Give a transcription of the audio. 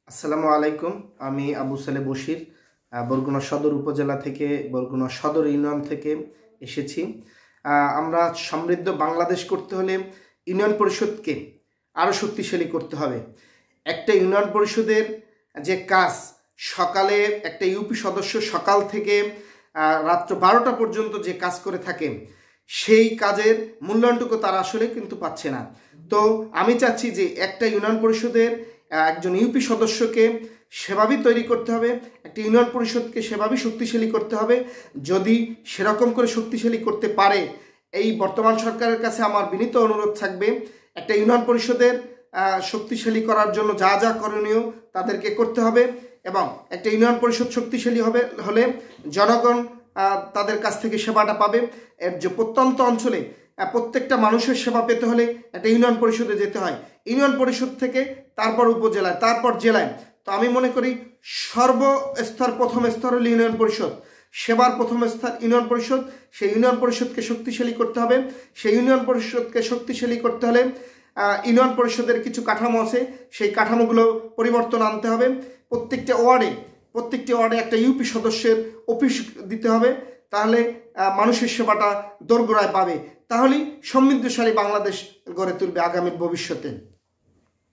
আসসালামু আলাইকুম। আমি আবু সালে বশির বরগুনা সদর উপজেলা থেকে বরগুনা সদর ইউনিয়ন থেকে এসেছি। আমরা সমৃদ্ধ বাংলাদেশ করতে হলে ইউনিয়ন পরিষদকে আরও শক্তিশালী করতে হবে। একটা ইউনিয়ন পরিষদের যে কাজ, সকালে একটা ইউপি সদস্য সকাল থেকে রাত্র 12টা পর্যন্ত যে কাজ করে থাকে, সেই কাজের মূল্যায়নটুকু তারা আসলে কিন্তু পাচ্ছে না। তো আমি চাচ্ছি যে একটা ইউনিয়ন পরিষদের একজন ইউপি সদস্যকে সেভাবেই তৈরি করতে হবে, একটা ইউনিয়ন পরিষদকে সেভাবেই শক্তিশালী করতে হবে। যদি সেরকম করে শক্তিশালী করতে পারে, এই বর্তমান সরকারের কাছে আমার বিনীত অনুরোধ থাকবে, একটা ইউনিয়ন পরিষদের শক্তিশালী করার জন্য যা যা করণীয় তাদেরকে করতে হবে। এবং একটা ইউনিয়ন পরিষদ শক্তিশালী হলে জনগণ তাদের কাছ থেকে সেবাটা পাবে। এর যে প্রত্যন্ত অঞ্চলে প্রত্যেকটা মানুষের সেবা পেতে হলে একটা ইউনিয়ন পরিষদে যেতে হয়, ইউনিয়ন পরিষদ থেকে তারপর উপজেলায়, তারপর জেলায়। তো আমি মনে করি সর্বস্তর প্রথম স্তর হল ইউনিয়ন পরিষদ, সেবার প্রথম স্তর ইউনিয়ন পরিষদ। সেই ইউনিয়ন পরিষদকে শক্তিশালী করতে হবে। সেই ইউনিয়ন পরিষদকে শক্তিশালী করতে হলে ইউনিয়ন পরিষদের কিছু কাঠামো আছে, সেই কাঠামোগুলো পরিবর্তন আনতে হবে। প্রত্যেকটি ওয়ার্ডে একটা ইউপি সদস্যের অফিস দিতে হবে। তাহলে মানুষের সেবাটা দোরগোড়ায় পাবে। তাহলেই সমৃদ্ধশালী বাংলাদেশ গড়ে তুলবে আগামীর ভবিষ্যতে।